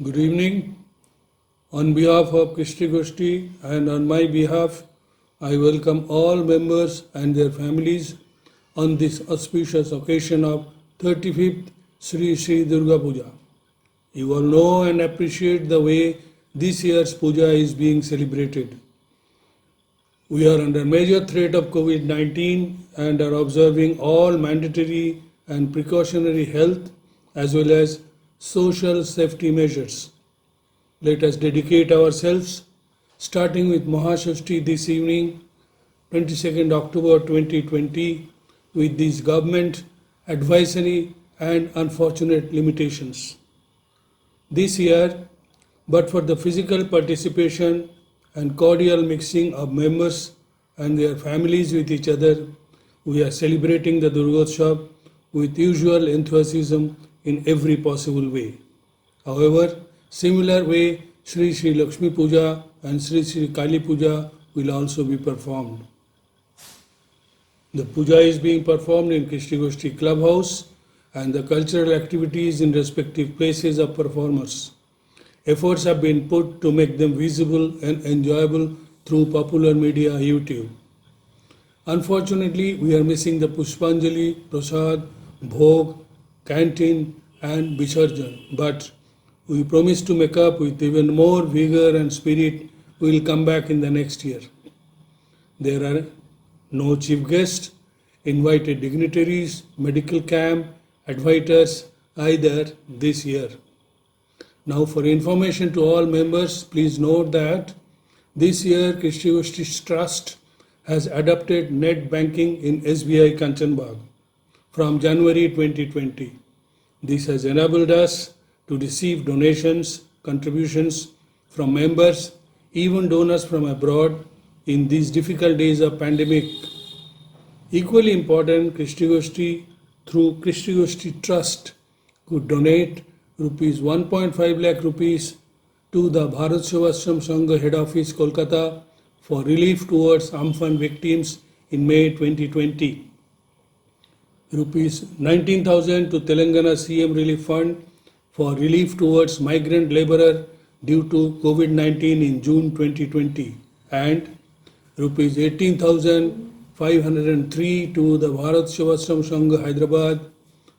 Good evening. On behalf of Krishti Goshti and on my behalf, I welcome all members and their families on this auspicious occasion of 35th Sri Sri Durga Puja. You all know and appreciate the way this year's puja is being celebrated. We are under major threat of COVID-19 and are observing all mandatory and precautionary health as well as social safety measures. Let us dedicate ourselves, starting with Mahashashti this evening, 22nd October 2020, with these government advisory and unfortunate limitations. This year, but for the physical participation and cordial mixing of members and their families with each other, we are celebrating the Durgotsav with usual enthusiasm in every possible way. However, similar way Sri Sri Lakshmi Puja and Sri Sri Kali Puja will also be performed. The puja is being performed in Krishti Goshti Clubhouse and the cultural activities in respective places of performers. Efforts have been put to make them visible and enjoyable through popular media YouTube. Unfortunately, we are missing the Pushpanjali, Prasad, Bhog, Canteen and Visarjan, but we promise to make up with even more vigor and spirit. We will come back in the next year. There are no chief guests, invited dignitaries, medical camp, advisors either this year. Now for information to all members, please note that this year Krishti Goshti Trust has adopted net banking in SBI Kanchanbag from January 2020. This has enabled us to receive donations, contributions from members, even donors from abroad in these difficult days of pandemic. Equally important, Krishti Goshti through Krishti Goshti Trust could donate rupees 1.5 lakh rupees to the Bharat Sevashram Sangha Head Office, Kolkata for relief towards Amphan victims in May 2020. Rupees 19,000 to Telangana CM Relief Fund for relief towards migrant laborer due to COVID-19 in June 2020 and rupees 18,503 to the Bharat Sevashram Sangha Hyderabad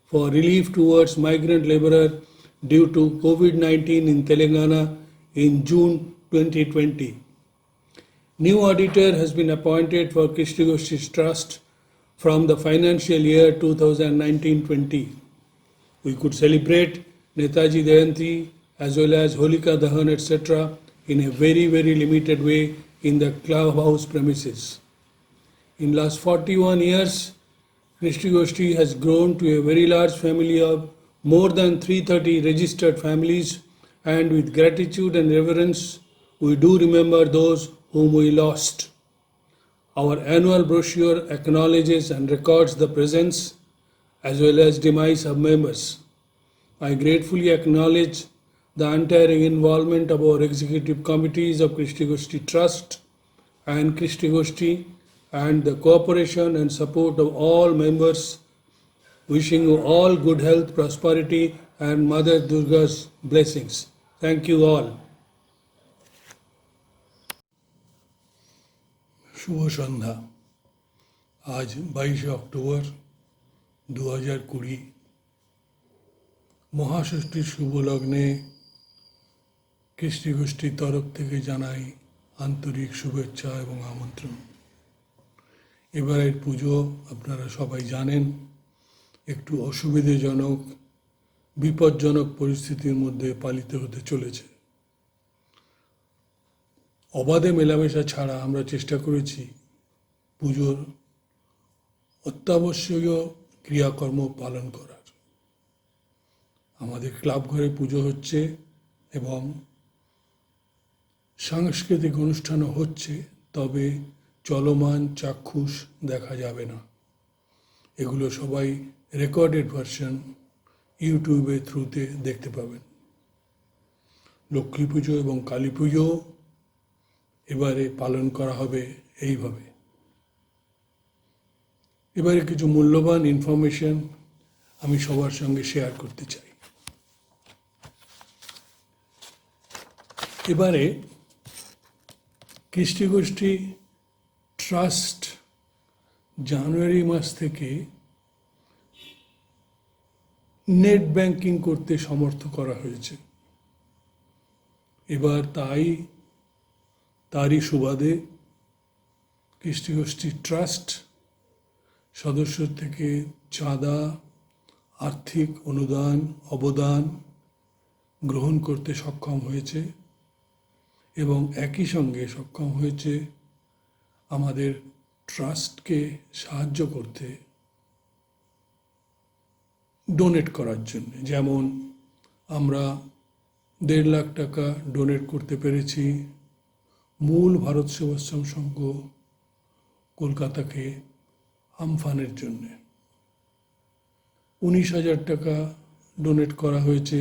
for relief towards migrant laborer due to COVID-19 in Telangana in June 2020. New auditor has been appointed for Krishti Goshti Trust from the financial year 2019-20. We could celebrate Netaji Jayanti as well as Holika Dahan etc. in a very limited way in the clubhouse premises. In last 41 years, Krishti Goshti has grown to a very large family of more than 330 registered families, and with gratitude and reverence, we do remember those whom we lost. Our annual brochure acknowledges and records the presence as well as demise of members. I gratefully acknowledge the untiring involvement of our executive committees of Krishti Goshti Trust and Krishti Goshti and the cooperation and support of all members. Wishing you all good health, prosperity and Mother Durga's blessings. Thank you all. শুভ সন্ধ্যা। আজ 22 October 2020 মহাষষ্ঠীর শুভ লগ্নে কৃষ্টি গোষ্ঠীর তরফ থেকে জানাই আন্তরিক শুভেচ্ছা এবং আমন্ত্রণ। এবারের পুজো আপনারা সবাই জানেন একটু অসুবিধাজনক বিপজ্জনক পরিস্থিতির মধ্যে পালিত হতে চলেছে। অবাধে মেলামেশা ছাড়া আমরা চেষ্টা করেছি পুজোর অত্যাবশ্যকীয় ক্রিয়াকর্ম পালন করার। আমাদের ক্লাব ঘরে পুজো হচ্ছে এবং সাংস্কৃতিক অনুষ্ঠানও হচ্ছে, তবে চলমান চাক্ষুষ দেখা যাবে না। এগুলো সবাই রেকর্ডেড ভার্সন ইউটিউবের থ্রুতে দেখতে পাবেন। লক্ষ্মী পুজো এবং কালী পুজো এবারে পালন করা হবে এইভাবে। এবারে কিছু মূল্যবান ইনফরমেশন আমি সবার সঙ্গে শেয়ার করতে চাই। এবারে কৃষ্টিগোষ্ঠী ট্রাস্ট জানুয়ারি মাস থেকে নেট ব্যাংকিং করতে সমর্থ করা হয়েছে। এবার তারই সুবাদে কৃষ্টিগোষ্ঠী ট্রাস্ট সদস্য থেকে চাঁদা, আর্থিক অনুদান, অবদান গ্রহণ করতে সক্ষম হয়েছে এবং একই সঙ্গে সক্ষম হয়েছে আমাদের ট্রাস্টকে সাহায্য করতে, ডোনেট করার জন্য। যেমন আমরা 1.5 লাখ টাকা ডোনেট করতে পেরেছি মূল ভারত সেবাশ্রম সংঘ কলকাতাকে আমফানের জন্য। 19,000 টাকা ডোনেট করা হয়েছে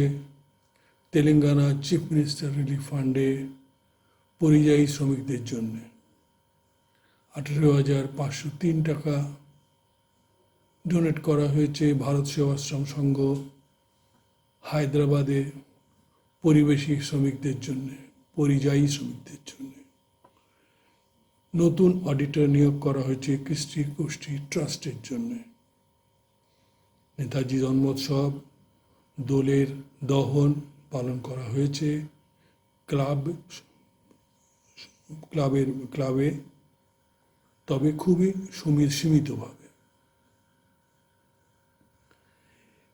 তেলেঙ্গানা চিফ মিনিস্টার রিলিফ ফান্ডে পরিযায়ী শ্রমিকদের জন্য। 18,503 টাকা ডোনেট করা হয়েছে ভারত সেবাশ্রম সংঘ হায়দ্রাবাদে পরিবেশী শ্রমিকদের জন্য, পরিযায়ী শ্রমিকদের জন্য। নতুন অডিটর নিয়োগ করা হয়েছে কৃষ্টিগোষ্ঠী ট্রাস্টের জন্য। নেতাজি জন্মোৎসব, দোলের দহন পালন করা হয়েছে ক্লাবে, তবে খুবই সীমিতভাবে।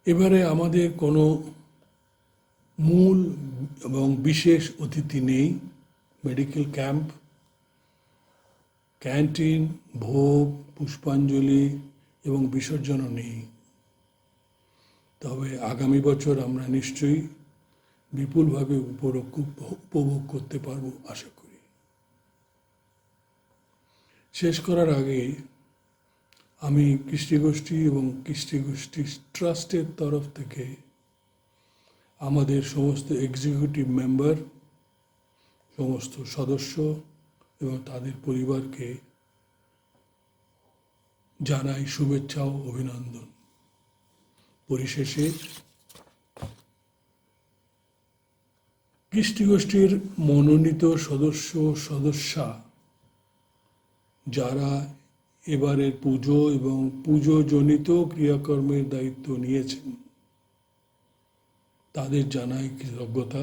এবারে আমাদের কোনো মূল এবং বিশেষ অতিথি নেই। মেডিকেল ক্যাম্প, ক্যান্টিন, ভোগ, পুষ্পাঞ্জলি এবং বিসর্জনও নেই। তবে আগামী বছর আমরা নিশ্চয়ই বিপুলভাবে উপভোগ করতে পারব আশা করি। শেষ করার আগে আমি কৃষ্টিগোষ্ঠী এবং কৃষ্টিগোষ্ঠী ট্রাস্টের তরফ থেকে আমাদের সমস্ত এক্সিকিউটিভ মেম্বার, সমস্ত সদস্য এবং তাদের পরিবারকে জানাই শুভেচ্ছা ও অভিনন্দন। পরিশেষে কৃষ্টিগোষ্ঠীর মনোনীত সদস্যা যারা এবারের পুজো এবং পুজোজনিত ক্রিয়াকর্মের দায়িত্ব নিয়েছেন, তাদের জানাই কৃতজ্ঞতা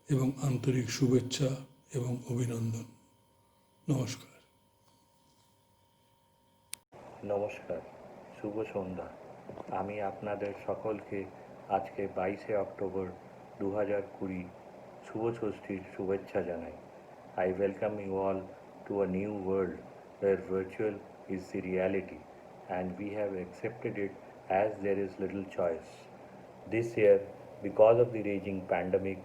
এবং আন্তরিক শুভেচ্ছা এবং অভিনন্দন। নমস্কার। নমস্কার, শুভ সন্ধ্যা। আমি আপনাদের সকলকে আজকে 22শে অক্টোবর 2020 শুভ ষষ্ঠীর শুভেচ্ছা জানাই। I welcome you all to a new world where virtual is the reality and we have accepted it as there is little choice. This year, because of the raging pandemic,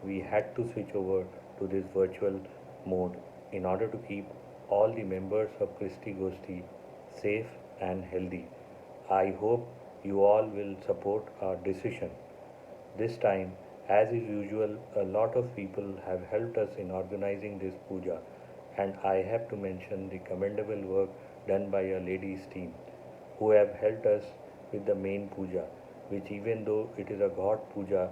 we had to switch over to this virtual mode in order to keep all the members of Christi Goshti safe and healthy. I hope you all will support our decision. This time, as is usual, a lot of people have helped us in organizing this puja, and I have to mention the commendable work done by our ladies team who have helped us with the main puja, which even though it is a God puja,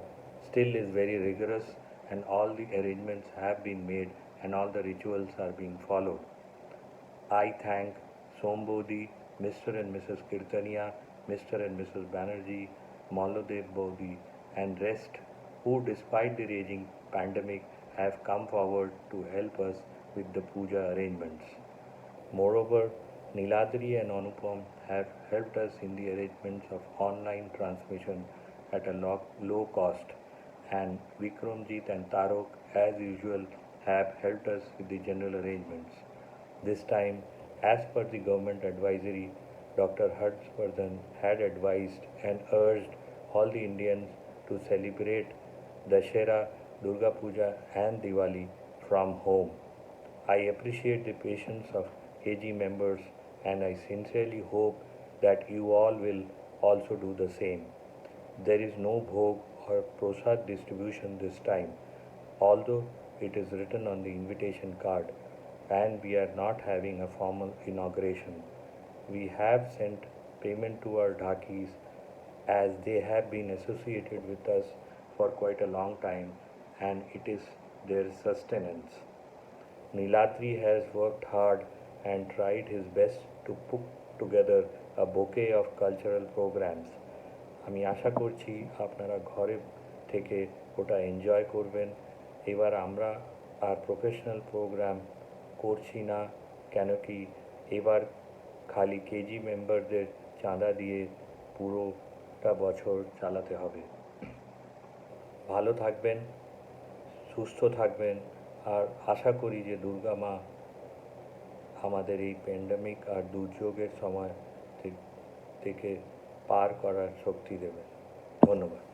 still is very rigorous and all the arrangements have been made and all the rituals are being followed. I thank Sombodhi, Mr. and Mrs. Kirtania, Mr. and Mrs. Banerjee, Maladev Bodhi, and rest who, despite the raging pandemic, have come forward to help us with the puja arrangements. Moreover, Niladri and Anupam have helped us in the arrangements of online transmission at a low cost, and Vikramjit and Tarok, as usual, have helped us with the general arrangements. This time, as per the government advisory, Dr. Harshvardhan had advised and urged all the Indians to celebrate Dashera, Durga Puja and Diwali from home. I appreciate the patience of AG members and I sincerely hope that you all will also do the same. There is no bhog or prasad distribution this time, although it is written on the invitation card, and we are not having a formal inauguration. We have sent payment to our dhakis as they have been associated with us for quite a long time, and it is their sustenance. Nilatri has worked hard and tried his best to put together a bouquet of cultural programs. আমি আশা করছি আপনারা ঘরে থেকে ওটা enjoy করবেন। এবার আমরা আর professional programme করছি না, কেন কি এবার খালি কেজি মেম্বারদের চাঁদা দিয়ে পুরোটা বছর চালাতে হবে। ভালো থাকবেন, সুস্থ থাকবেন, আর আশা করি যে দুর্গা মা আমাদের এই প্যান্ডেমিক আর দুর্যোগের সময় থেকে পার করার শক্তি দেবেন। ধন্যবাদ।